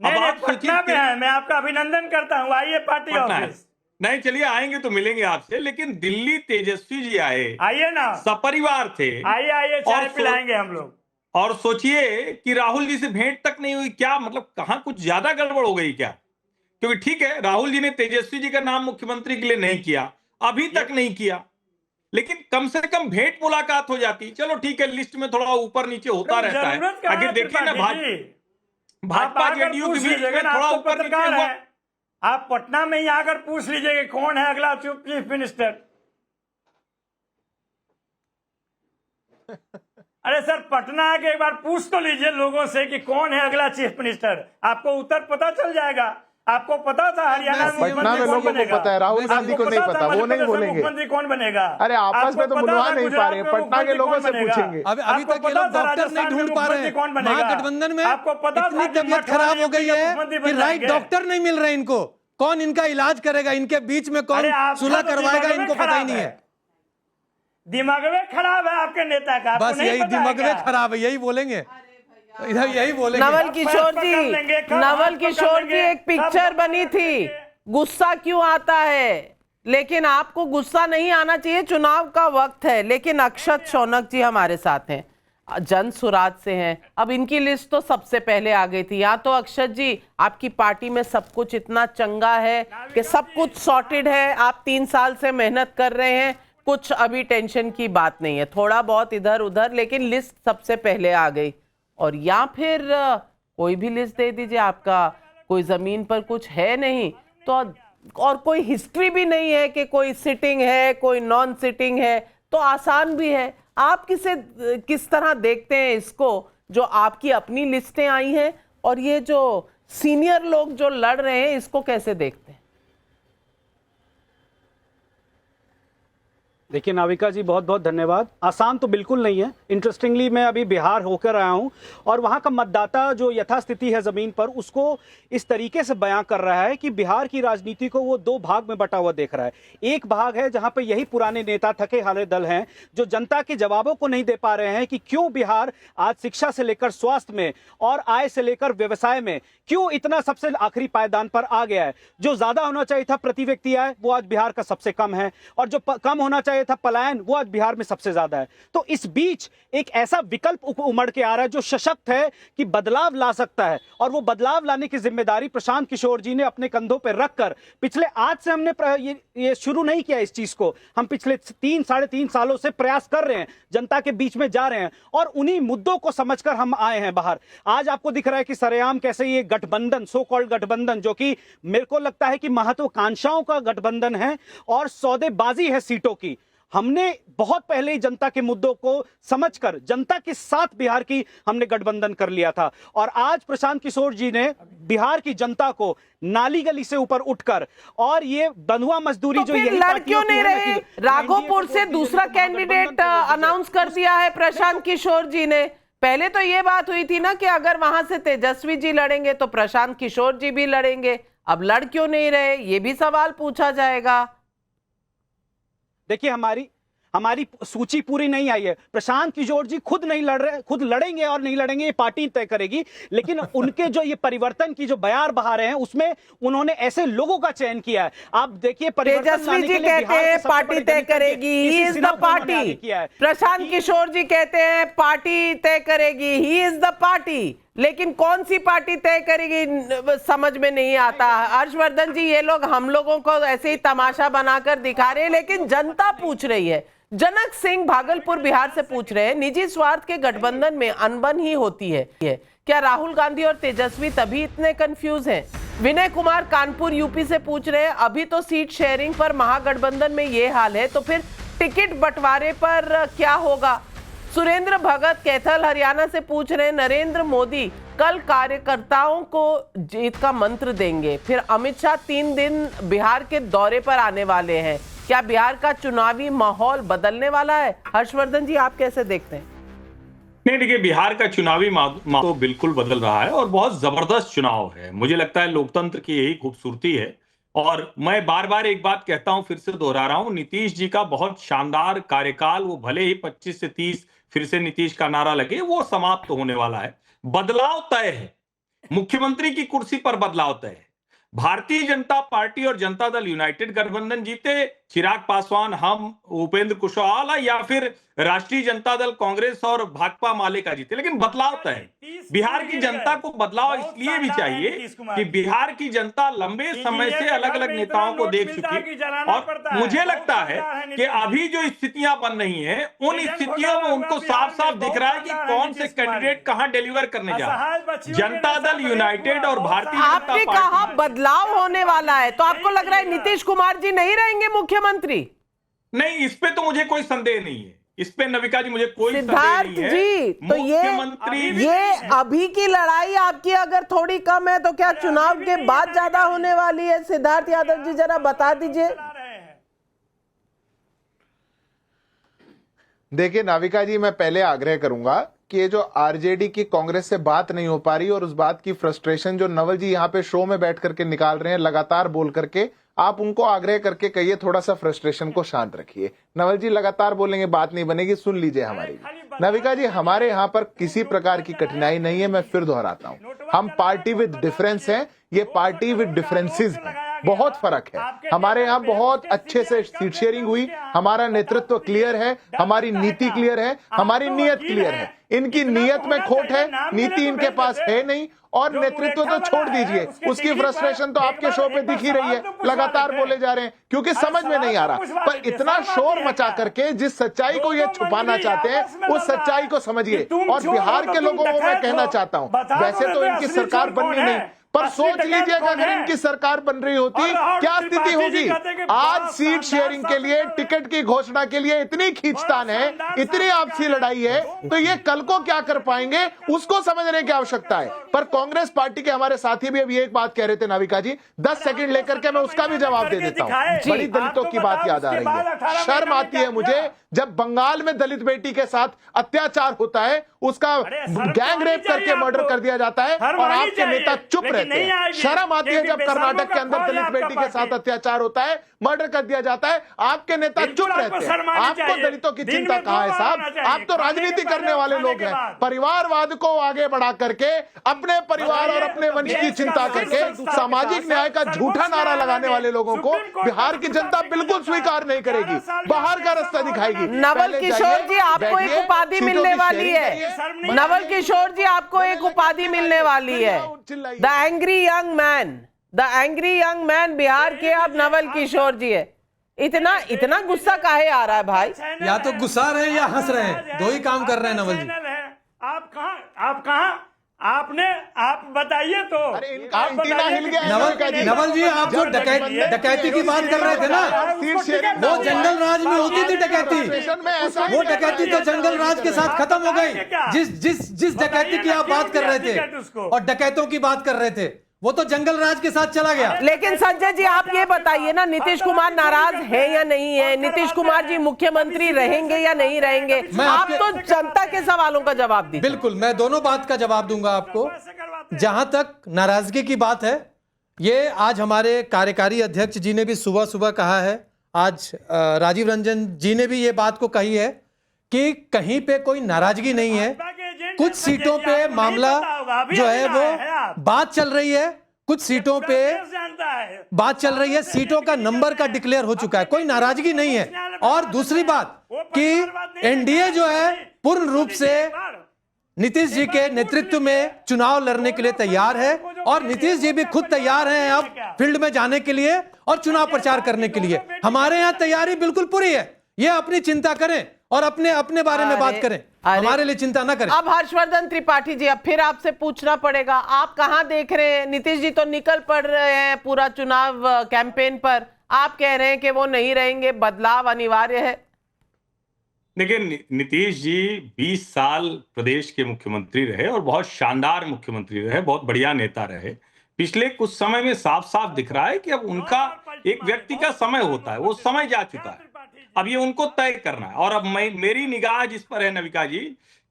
अब आप पटना में हैं, मैं आपका अभिनंदन करता हूं, आइए पार्टी ऑफिस। नहीं, चलिए आएंगे तो मिलेंगे आपसे, लेकिन दिल्ली तेजस्वी जी आइए ना, सपरिवार थे। आइए चाय पिलाएंगे हम लोग। और सोचिए कि राहुल जी से भेंट तक नहीं हुई, क्या मतलब कहाँ कुछ ज्यादा गड़बड़ हो गई क्या? क्योंकि ठीक है, राहुल जी ने तेजस्वी जी का नाम मुख्यमंत्री के लिए नहीं किया, अभी तक नहीं किया, लेकिन कम से कम भेंट मुलाकात हो जाती। चलो ठीक है, लिस्ट में थोड़ा ऊपर नीचे होता रहता है। आगे देखिए ना, भाजपा जेडीयू के बीच में थोड़ा ऊपर नीचे हुआ। आप पटना में ही आकर पूछ लीजिए कि कौन है अगला चीफ मिनिस्टर। अरे सर, पटना आके एक बार पूछ तो लीजिए लोगों से कि कौन है अगला चीफ मिनिस्टर, आपको उत्तर पता चल जाएगा। आपको पता था हरियाणा में पटना में लोगों को पता है, राहुल गांधी को नहीं पता, वो नहीं बोलेंगे मुख्यमंत्री कौन बनेगा। अरे आपस में तो बुलवा नहीं पा रहे, पटना के लोगों से पूछेंगे। अभी तक ये लोग डॉक्टर नहीं ढूंढ पा रहे। महागठबंधन में आपको पता इतनी तबीयत खराब हो गई है कि राइट डॉक्टर नहीं मिल रहे इनको। कौन इनका इलाज करेगा, इनके बीच में कौन सुलह करवाएगा, इनको पता ही नहीं है। दिमाग में खराब है आपके नेता का, बस यही दिमाग में खराब है, यही बोलेंगे, इधर यही बोलेंगे। नवल किशोर जी एक पिक्चर बनी थी, गुस्सा क्यों आता है, लेकिन आपको गुस्सा नहीं आना चाहिए, चुनाव का वक्त है। लेकिन अक्षत शौनक जी हमारे साथ हैं, जन सुराज से हैं, अब इनकी लिस्ट तो सबसे पहले आ गई थी। यहाँ तो अक्षत जी, आपकी पार्टी में सब कुछ इतना चंगा है कि सब कुछ सॉर्टेड है, आप 3 साल से मेहनत कर रहे हैं, कुछ अभी टेंशन की बात नहीं है, थोड़ा बहुत इधर उधर, लेकिन लिस्ट सबसे पहले आ गई। और या फिर कोई भी लिस्ट दे दीजिए, आपका कोई जमीन पर कुछ है नहीं तो, और कोई हिस्ट्री भी नहीं है कि कोई सिटिंग है कोई नॉन सिटिंग है, तो आसान भी है। आप किस तरह देखते हैं इसको, जो आपकी अपनी लिस्टें आई हैं और ये जो सीनियर लोग जो लड़ रहे हैं, इसको कैसे देखते हैं? देखिए नाविका जी, बहुत बहुत धन्यवाद। आसान तो बिल्कुल नहीं है। इंटरेस्टिंगली मैं अभी बिहार होकर आया हूं और वहां का मतदाता जो यथास्थिति है जमीन पर, उसको इस तरीके से बयां कर रहा है कि बिहार की राजनीति को वो दो भाग में बटा हुआ देख रहा है। एक भाग है जहां पे यही पुराने नेता, थके हारे दल हैं जो जनता के जवाबों को नहीं दे पा रहे हैं कि क्यों बिहार आज शिक्षा से लेकर स्वास्थ्य में और आय से लेकर व्यवसाय में क्यों इतना सबसे आखिरी पायदान पर आ गया है। जो ज्यादा होना चाहिए था प्रति व्यक्ति आय, वो आज बिहार का सबसे कम है, और जो कम होना चाहिए था पलायन, वो आज बिहार में सबसे ज्यादा है। तो इस बीच एक ऐसा विकल्प उमड़ के आ रहा है जो सशक्त है कि बदलाव ला सकता है, और वो बदलाव लाने की जिम्मेदारी प्रशांत किशोर जी ने अपने कंधों पर रखकर, पिछले आज से हमने ये शुरू नहीं किया इस चीज को, हम पिछले 3-3.5 सालों से प्रयास कर रहे हैं, जनता के बीच में जा रहे हैं, और उन्हीं मुद्दों को समझकर हम आए हैं बाहर। आज आपको दिख रहा है कि सरेआम कैसे ये गठबंधन, सो कॉल्ड गठबंधन, जो कि मेरे को लगता है कि महत्वाकांक्षाओं का गठबंधन है और सौदेबाजी है सीटों की। हमने बहुत पहले ही जनता के मुद्दों को समझकर जनता के साथ बिहार की हमने गठबंधन कर लिया था, और आज प्रशांत किशोर जी ने बिहार की जनता को नाली गली से ऊपर उठकर, और ये बंधुआ मजदूरी जो यही लड़ क्यों नहीं रहे? राघोपुर से दूसरा कैंडिडेट अनाउंस कर दिया है प्रशांत किशोर जी ने। पहले तो ये बात हुई थी ना कि अगर वहां से तेजस्वी जी लड़ेंगे तो प्रशांत किशोर जी भी लड़ेंगे। अब लड़ क्यों नहीं रहे, ये भी सवाल पूछा जाएगा। देखिए हमारी सूची पूरी नहीं आई है। प्रशांत किशोर जी खुद नहीं लड़ रहे, खुद लड़ेंगे और नहीं लड़ेंगे ये पार्टी तय करेगी, लेकिन उनके जो ये परिवर्तन की जो बयार बहा रहे हैं उसमें उन्होंने ऐसे लोगों का चयन किया है। आप देखिए तेजस्वी जी कहते हैं पार्टी तय करेगी, he is the party. Prashant Kishor जी कहते हैं पार्टी तय करेगी, ही इज द पार्टी। लेकिन कौन सी पार्टी तय करेगी समझ में नहीं आता। हर्षवर्धन जी, ये लोग हम लोगों को ऐसे ही तमाशा बनाकर दिखा रहे हैं, लेकिन जनता पूछ रही है। जनक सिंह भागलपुर बिहार से पूछ रहे हैं, निजी स्वार्थ के गठबंधन में अनबन ही होती है क्या? राहुल गांधी और तेजस्वी तभी इतने कंफ्यूज हैं? विनय कुमार कानपुर यूपी से पूछ रहे हैं, अभी तो सीट शेयरिंग पर महागठबंधन में ये हाल है, तो फिर टिकट बंटवारे पर क्या होगा? सुरेंद्र भगत कैथल हरियाणा से पूछ रहे हैं, नरेंद्र मोदी कल कार्यकर्ताओं को जीत का मंत्र देंगे, फिर अमित शाह 3 दिन बिहार के दौरे पर आने वाले हैं, क्या बिहार का चुनावी माहौल बदलने वाला है? हर्षवर्धन जी, आप कैसे देखते हैं? नहीं, देखिए, बिहार का चुनावी माहौल तो बिल्कुल बदल रहा है और बहुत जबरदस्त चुनाव है। मुझे लगता है लोकतंत्र की यही खूबसूरती है, और मैं बार बार एक बात कहता हूं, फिर से दोहरा रहा हूं, नीतीश जी का बहुत शानदार कार्यकाल, वो भले ही 25 से 30 फिर से नीतीश का नारा लगे, वो समाप्त तो होने वाला है। बदलाव तय है, मुख्यमंत्री की कुर्सी पर बदलाव तय है। भारतीय जनता पार्टी और जनता दल यूनाइटेड गठबंधन जीते, चिराग पासवान, हम, उपेंद्र कुशवाहा, या फिर राष्ट्रीय जनता दल कांग्रेस और भाकपा माले का जीते, लेकिन बदलाव तय है। बिहार की जनता को बदलाव इसलिए भी चाहिए कि बिहार की जनता लंबे समय से अलग अलग नेताओं को देख चुकी, और मुझे लगता है कि अभी जो स्थितियां बन रही हैं, उन स्थितियों में उनको साफ साफ दिख रहा है कि कौन से कैंडिडेट कहां डिलीवर करने जा रहे हैं। जनता दल यूनाइटेड और भारतीय जनता पार्टी, आपने कहा बदलाव होने वाला है, तो आपको लग रहा है नीतीश कुमार जी नहीं रहेंगे मुख्यमंत्री? नहीं, इस पे तो मुझे कोई संदेह नहीं है, इस पे नविका जी मुझे कोई सिद्धार्थ संदेह नहीं है। जी, तो ये अभी की लड़ाई आपकी अगर थोड़ी कम है तो क्या चुनाव के बाद ज्यादा होने वाली है? सिद्धार्थ यादव जी, जरा बता दीजिए। देखिए नाविका जी, मैं पहले आग्रह करूंगा कि ये जो आरजेडी की कांग्रेस से बात नहीं हो पा रही, और उस बात की फ्रस्ट्रेशन जो नवल जी यहाँ पे शो में बैठ करके निकाल रहे हैं लगातार बोल करके, आप उनको आग्रह करके कहिए थोड़ा सा फ्रस्ट्रेशन को शांत रखिए। नवल जी लगातार बोलेंगे, बात नहीं बनेगी, सुन लीजिए हमारी। नविका जी, हमारे यहाँ पर किसी प्रकार की कठिनाई नहीं है, मैं फिर दोहराता हूँ, हम पार्टी विद डिफरेंस हैं, ये पार्टी विद डिफरेंसेस है, बहुत फर्क है। हमारे यहाँ बहुत अच्छे से सीट शेयरिंग हुई, हमारा नेतृत्व क्लियर है, हमारी नीति क्लियर है, हमारी नीयत क्लियर है। इनकी नीयत में खोट है, नीति इनके पास है नहीं, और नेतृत्व तो छोड़ दीजिए, उसकी फ्रस्ट्रेशन तो आपके शो पे दिख ही रही है, लगातार बोले जा रहे हैं क्योंकि समझ में नहीं आ रहा। पर इतना शोर मचा करके जिस सच्चाई को ये छुपाना चाहते हैं, उस सच्चाई को समझिए। और बिहार के लोगों को मैं कहना चाहता हूं, वैसे तो इनकी सरकार बननी नहीं, पर सोच लीजिए कि अगर इनकी सरकार बन रही होती क्या स्थिति होगी। आज सीट शेयरिंग के लिए, टिकट की घोषणा के लिए इतनी खींचतान है, इतनी आपसी लड़ाई है, तो ये कल को क्या कर पाएंगे उसको समझने की आवश्यकता है। पर कांग्रेस पार्टी के हमारे साथी भी अभी एक बात कह रहे थे नाविका जी, 10 सेकंड लेकर के मैं उसका भी जवाब दे देता हूं। बड़ी दलितों की बात याद आ रही है, शर्म आती है मुझे जब बंगाल में दलित बेटी के साथ अत्याचार होता है, उसका गैंग रेप करके मर्डर कर दिया जाता है और आपके नेता चुप रहते हैं। शर्म आती है जब कर्नाटक के अंदर दलित बेटी के साथ अत्याचार होता है, मर्डर कर दिया जाता है, आपके नेता चुप रहते हैं। आपको दलितों की चिंता कहां है साहब? आप तो राजनीति करने वाले लोग हैं। परिवारवाद को आगे बढ़ा करके अपने परिवार और अपने वंश की चिंता करके सामाजिक न्याय का झूठा नारा लगाने वाले लोगों को बिहार की जनता बिल्कुल स्वीकार नहीं करेगी, बाहर का रास्ता दिखाएगी। नवल किशोर जी, आपको एक उपाधि मिलने वाली है। नवल किशोर जी, आपको एक उपाधि मिलने वाली है, the angry young man. The angry young man Bihar के अब नवल किशोर जी है। इतना गुस्सा काहे आ रहा है भाई? या तो गुस्सा रहे हैं या हंस रहे हैं, दो ही काम कर रहे हैं नवल जी। आप बताइए तो। नवल जी, आप जो डकैती की बात कर रहे थे ना, वो जंगल राज में होती थी डकैती। वो डकैती तो जंगल राज के साथ खत्म हो गई। जिस डकैती की आप बात कर रहे थे और डकैतों की बात कर रहे थे, वो तो जंगल राज के साथ चला गया। लेकिन संजय जी, आप ये बताइए ना, नीतीश कुमार नाराज है या नहीं है? नीतीश कुमार जी मुख्यमंत्री रहेंगे या नहीं रहेंगे? आप तो जनता के सवालों का जवाब दीजिए। बिल्कुल, मैं दोनों बात का जवाब दूंगा आपको। जहां तक नाराजगी की बात है, ये आज हमारे कार्यकारी अध्यक्ष जी ने भी सुबह सुबह कहा है, आज राजीव रंजन जी ने भी ये बात को कही है कि कहीं पे कोई नाराजगी नहीं है। कुछ सीटों पे मामला जो है वो बात चल रही है, कुछ सीटों पे बात चल रही है, सीटों का नंबर का डिक्लेयर हो चुका है, कोई नाराजगी नहीं है। और दूसरी बात कि एनडीए जो है पूर्ण रूप से नीतीश जी के नेतृत्व में चुनाव लड़ने के लिए तैयार है और नीतीश जी भी खुद तैयार हैं अब फील्ड में जाने के लिए और चुनाव प्रचार करने के लिए। हमारे यहाँ तैयारी बिल्कुल पूरी है। ये अपनी चिंता करें और अपने बारे में बात करें, हमारे लिए चिंता ना करें। अब हर्षवर्धन त्रिपाठी जी, अब फिर आपसे पूछना पड़ेगा, आप कहां देख रहे हैं? नीतीश जी तो निकल पड़ रहे हैं पूरा चुनाव कैंपेन पर, आप कह रहे हैं कि वो नहीं रहेंगे, बदलाव अनिवार्य है। देखिए, नीतीश जी 20 साल प्रदेश के मुख्यमंत्री रहे और बहुत शानदार मुख्यमंत्री रहे, बहुत बढ़िया नेता रहे। पिछले कुछ समय में साफ साफ दिख रहा है कि अब उनका एक व्यक्ति का समय होता है, वो समय जा चुका है। अब ये उनको तय करना है। और अब मेरी निगाह जिस पर है नविका जी,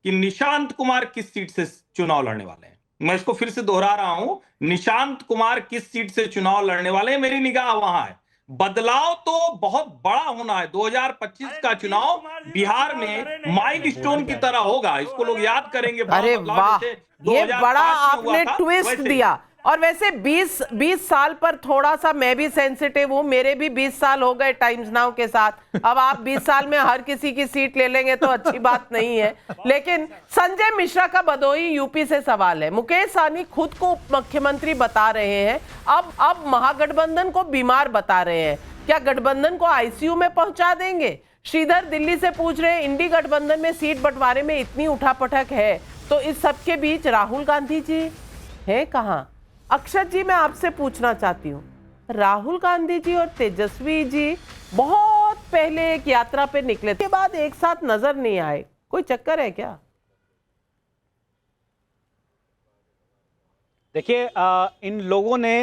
कि निशांत कुमार किस सीट से चुनाव लड़ने वाले हैं। मैं इसको फिर से दोहरा रहा हूं, निशांत कुमार किस सीट से चुनाव लड़ने वाले हैं, मेरी निगाह वहां है। बदलाव तो बहुत बड़ा होना है। 2025 का चुनाव बिहार में माइलस्टोन की तरह होगा, इसको लोग याद करेंगे। अरे वाह, ये बड़ा आपने ट्विस्ट दिया। और वैसे 20 साल पर थोड़ा सा मैं भी सेंसिटिव हूं, मेरे भी 20 साल हो गए टाइम्स नाउ के साथ। अब आप 20 साल में हर किसी की सीट ले लेंगे तो अच्छी बात नहीं है। लेकिन संजय मिश्रा का बदोई यूपी से सवाल है। मुकेश सहनी खुद को उप मुख्यमंत्री बता रहे हैं, अब महागठबंधन को बीमार बता रहे हैं। क्या गठबंधन को आईसीयू में पहुंचा देंगे? श्रीधर दिल्ली से पूछ रहे हैं, इंडी गठबंधन में सीट बंटवारे में इतनी उठापटक है तो इस सबके बीच राहुल गांधी जी है कहां? अक्षत जी, मैं आपसे पूछना चाहती हूँ, राहुल गांधी जी और तेजस्वी जी बहुत पहले एक यात्रा पे निकले के बाद एक साथ नजर नहीं आए, कोई चक्कर है क्या? देखिए, इन लोगों ने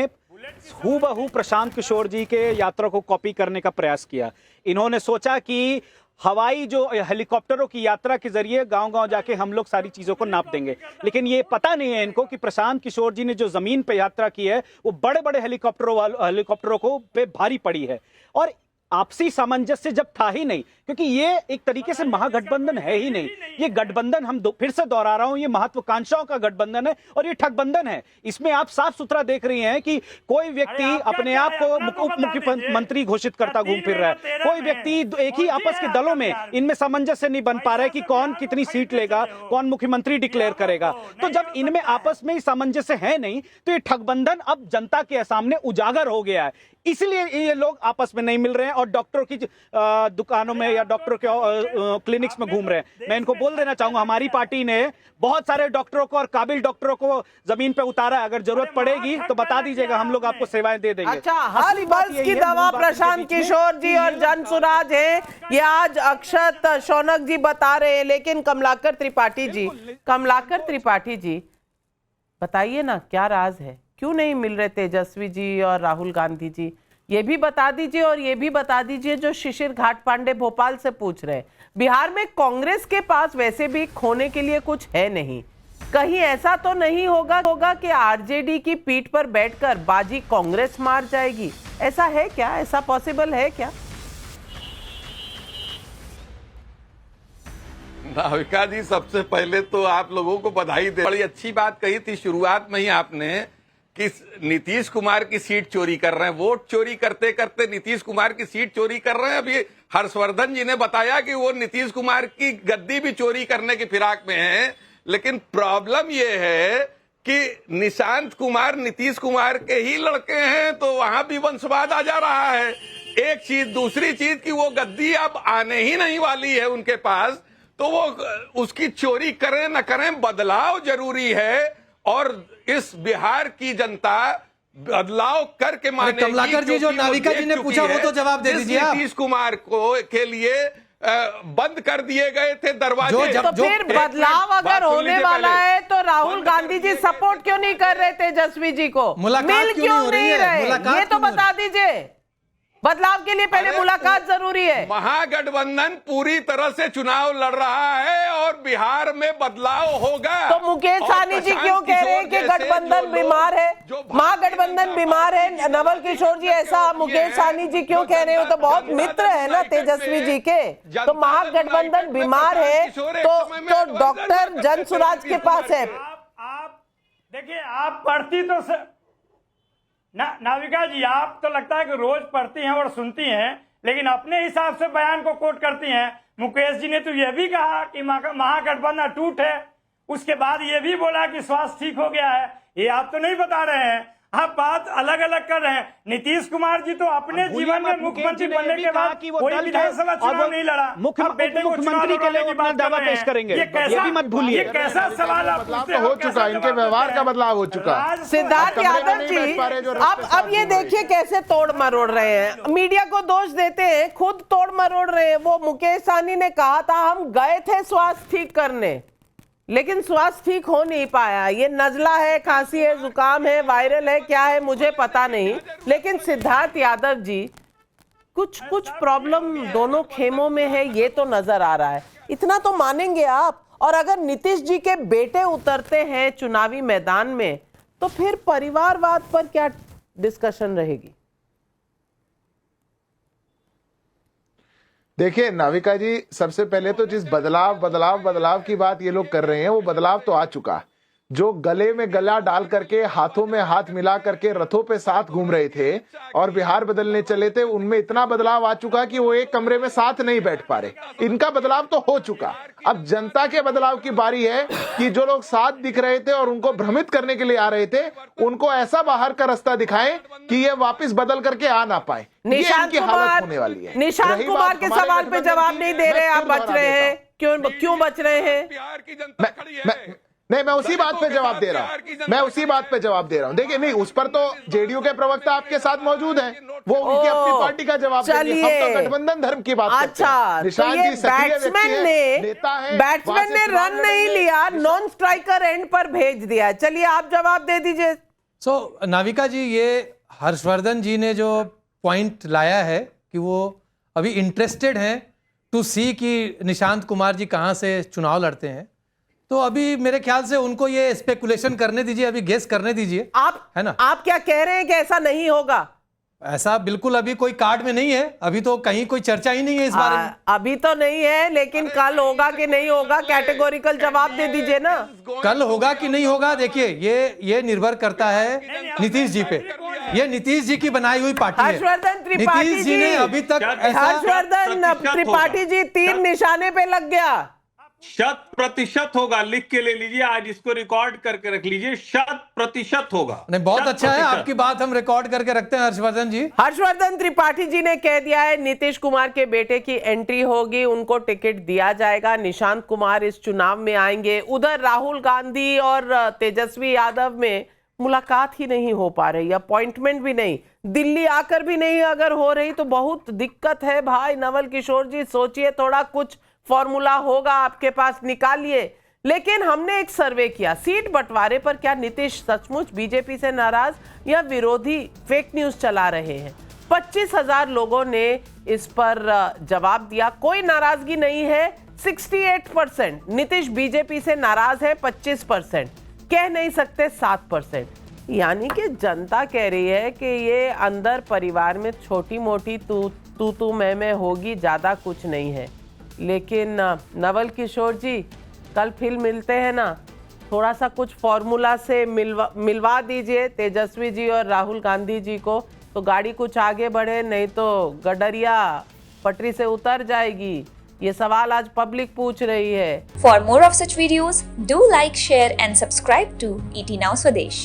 हूबहू प्रशांत किशोर जी के यात्रा को कॉपी करने का प्रयास किया। इन्होंने सोचा कि हवाई जो हेलीकॉप्टरों की यात्रा के जरिए गांव-गांव जाके हम लोग सारी चीजों को नाप देंगे, लेकिन ये पता नहीं है इनको कि प्रशांत किशोर जी ने जो जमीन पे यात्रा की है वो बड़े-बड़े हेलीकॉप्टरों को पे भारी पड़ी है। और आपसी सामंजस्य जब था ही नहीं, क्योंकि ये एक तरीके से महागठबंधन है ही नहीं। ये गठबंधन, हम फिर से दोहरा रहा हूं, ये महत्वाकांक्षाओं का गठबंधन है और ये ठगबंधन है। इसमें आप साफ सुथरा देख रही हैं कि कोई व्यक्ति अपने आप को उप मुख्यमंत्री घोषित करता घूम फिर रहा है, कोई व्यक्ति एक ही आपस के दलों में इनमें सामंजस्य नहीं बन पा रहा है कि कौन कितनी सीट लेगा, कौन मुख्यमंत्री डिक्लेयर करेगा। तो जब इनमें आपस में ही सामंजस्य है नहीं, तो ये ठगबंधन अब जनता के सामने उजागर हो गया है। इसलिए ये लोग आपस में नहीं मिल रहे हैं और डॉक्टरों की दुकानों में या डॉक्टरों के क्लिनिक्स में घूम रहे हैं। मैं इनको बोल देना चाहूंगा, हमारी पार्टी ने बहुत सारे डॉक्टरों को और काबिल डॉक्टरों को जमीन पे उतारा है। अगर जरूरत पड़ेगी तो बता दीजिएगा, हम लोग आपको सेवाएं दे देंगे। अच्छा, हर बल्स की दवा प्रशांत किशोर जी और जनसुराज है, ये आज अक्षत शौनक जी बता रहे हैं। लेकिन कमलाकर त्रिपाठी जी बताइए ना, क्या राज है, क्यों नहीं मिल रहे तेजस्वी जी और राहुल गांधी जी? ये भी बता दीजिए और ये भी बता दीजिए जो शिशिर घाट पांडे भोपाल से पूछ रहे हैं, बिहार में कांग्रेस के पास वैसे भी खोने के लिए कुछ है नहीं, कहीं ऐसा तो नहीं होगा कि आरजेडी की पीठ पर बैठकर बाजी कांग्रेस मार जाएगी? ऐसा है क्या? ऐसा पॉसिबल है क्या? नाविका जी, सबसे पहले तो आप लोगों को बधाई दे। बड़ी अच्छी बात कही थी शुरुआत में ही आपने कि नीतीश कुमार की सीट चोरी कर रहे हैं, वोट चोरी करते करते नीतीश कुमार की सीट चोरी कर रहे हैं। अभी हर्षवर्धन जी ने बताया कि वो नीतीश कुमार की गद्दी भी चोरी करने की फिराक में है। लेकिन प्रॉब्लम ये है कि निशांत कुमार नीतीश कुमार के ही लड़के हैं, तो वहां भी वंशवाद आ जा रहा है। एक चीज, दूसरी चीज कि वो गद्दी अब आने ही नहीं वाली है उनके पास, तो वो उसकी चोरी करें न करें, बदलाव जरूरी है। और इस बिहार की जनता बदलाव करके मानेगी। कमलाकर जी, जो नाविका जी ने पूछा वो तो जवाब दे दीजिए आप। नीतीश कुमार को के लिए बंद कर दिए गए थे दरवाजे। तो फिर बदलाव अगर होने वाला है तो राहुल गांधी जी सपोर्ट क्यों नहीं कर रहे तेजस्वी जी को? मिल क्यों नहीं रहे? ये तो बता दीजिए। बदलाव के लिए पहले मुलाकात जरूरी है। महागठबंधन पूरी तरह से चुनाव लड़ रहा है और बिहार में बदलाव होगा। तो मुकेश सहनी जी क्यों कह रहे हैं कि गठबंधन बीमार है, महागठबंधन बीमार है? नवल किशोर जी, ऐसा मुकेश सहनी जी क्यों कह रहे हो? तो बहुत मित्र है ना तेजस्वी जी के, तो महागठबंधन बीमार है तो डॉक्टर जनसुराज के पास है। आप देखिए, आप पढ़ती तो नाविका जी, आप तो लगता है कि रोज पढ़ती हैं और सुनती हैं, लेकिन अपने हिसाब से बयान को कोट करती हैं। मुकेश जी ने तो यह भी कहा कि महागठबंधन टूट है, उसके बाद ये भी बोला कि स्वास्थ्य ठीक हो गया है। ये आप तो नहीं बता रहे हैं, आप बात अलग अलग कर रहे हैं। नीतीश कुमार जी तो अपने जीवन में मुख्यमंत्री बनने के बाद कोई विधानसभा चुनाव नहीं लड़ा, मुख्यमंत्री के लिए अपना दावा पेश करेंगे, ये भी मत भूलिए। ये कैसा सवाल आप पूछते हो? हो चुका, इनके व्यवहार का बदलाव हो चुका। सिद्धार्थ यादव जी, अब ये देखिए कैसे तोड़ मरोड़ रहे हैं, मीडिया को दोष देते हैं, खुद तोड़ मरोड़ रहे हैं। वो मुकेश सहनी ने कहा था हम गए थे स्वास्थ्य ठीक करने, लेकिन स्वास्थ्य ठीक हो नहीं पाया। ये नजला है, खांसी है, जुकाम है, वायरल है, क्या है मुझे पता नहीं। लेकिन सिद्धार्थ यादव जी, कुछ प्रॉब्लम दोनों खेमों में है, ये तो नजर आ रहा है। इतना तो मानेंगे आप। और अगर नीतीश जी के बेटे उतरते हैं चुनावी मैदान में, तो फिर परिवारवाद पर क्या डिस्कशन रहेगी? देखिए नाविका जी, सबसे पहले तो जिस बदलाव की बात ये लोग कर रहे हैं, वो बदलाव तो आ चुका। जो गले में गला डाल करके, हाथों में हाथ मिला करके रथों पे साथ घूम रहे थे और बिहार बदलने चले थे, उनमें इतना बदलाव आ चुका कि वो एक कमरे में साथ नहीं बैठ पा रहे। इनका बदलाव तो हो चुका। अब जनता के बदलाव की बारी है कि जो लोग साथ दिख रहे थे और उनको भ्रमित करने के लिए आ रहे थे, उनको ऐसा बाहर का रास्ता दिखाएं कि ये वापस बदल करके आ ना पाए। निशांत कुमार के सवाल पे जवाब नहीं दे रहे, आप बच रहे हैं। क्यों बच रहे हैं? नहीं, मैं उसी बात पे जवाब दे रहा हूँ। देखिए, नहीं, उस पर तो जेडीयू के प्रवक्ता आपके साथ मौजूद हैं, वो उनकी अपनी पार्टी का जवाब देंगे। हम तो गठबंधन धर्म की बात करते हैं। अच्छा, तो ये बैट्समैन ने रन नहीं लिया, नॉन स्ट्राइकर एंड पर भेज दिया। चलिए आप जवाब दे दीजिए। नाविका जी, ये हर्षवर्धन जी ने जो पॉइंट लाया है कि वो अभी इंटरेस्टेड हैं टू सी कि निशांत कुमार जी कहां से चुनाव लड़ते हैं, तो अभी मेरे ख्याल से उनको ये स्पेकुलेशन करने दीजिए, अभी गेस करने दीजिए। आप है ना, आप क्या कह रहे हैं कि ऐसा नहीं होगा? ऐसा बिल्कुल अभी कोई कार्ड में नहीं है, अभी तो कहीं कोई चर्चा ही नहीं है इस बारे में। अभी तो नहीं है, लेकिन कल होगा कि नहीं होगा, कैटेगोरिकल जवाब दे दीजिए ना। कल होगा कि नहीं होगा, देखिए ये निर्भर करता है नीतीश जी पे। ये नीतीश जी की बनाई हुई पार्टी है। हर्षवर्धन त्रिपाठी जी ने अभी तक हर्षवर्धन त्रिपाठी जी तीर निशाने पे लग गया। 100% होगा, लिख के ले लीजिए, आज इसको रिकॉर्ड करके रख लीजिए, 100% होगा। नहीं, बहुत अच्छा है, आपकी बात हम रिकॉर्ड करके रखते हैं हर्षवर्धन जी। हर्षवर्धन त्रिपाठी जी ने कह दिया है नीतीश कुमार के बेटे की एंट्री होगी, उनको टिकट दिया जाएगा, निशांत कुमार इस चुनाव में आएंगे। उधर राहुल गांधी और तेजस्वी यादव में मुलाकात ही नहीं हो पा रही, अपॉइंटमेंट भी नहीं, दिल्ली आकर भी नहीं अगर हो रही तो बहुत दिक्कत है भाई। नवल किशोर जी सोचिए, थोड़ा कुछ फॉर्मूला होगा आपके पास, निकालिए। लेकिन हमने एक सर्वे किया, सीट बंटवारे पर क्या नीतीश सचमुच बीजेपी से नाराज या विरोधी फेक न्यूज चला रहे हैं? 25,000 लोगों ने इस पर जवाब दिया, कोई नाराजगी नहीं है। 68% नीतीश बीजेपी से नाराज है, 25% कह नहीं सकते, 7%। यानी कि जनता कह रही है कि ये अंदर परिवार में छोटी मोटी तू मैं होगी, ज्यादा कुछ नहीं है। लेकिन नवल किशोर जी कल फिर मिलते हैं ना, थोड़ा सा कुछ फॉर्मूला से मिलवा दीजिए तेजस्वी जी और राहुल गांधी जी को, तो गाड़ी कुछ आगे बढ़े, नहीं तो गडरिया पटरी से उतर जाएगी। ये सवाल आज पब्लिक पूछ रही है। For more of such videos, do like, share and subscribe to ET Now Swadesh.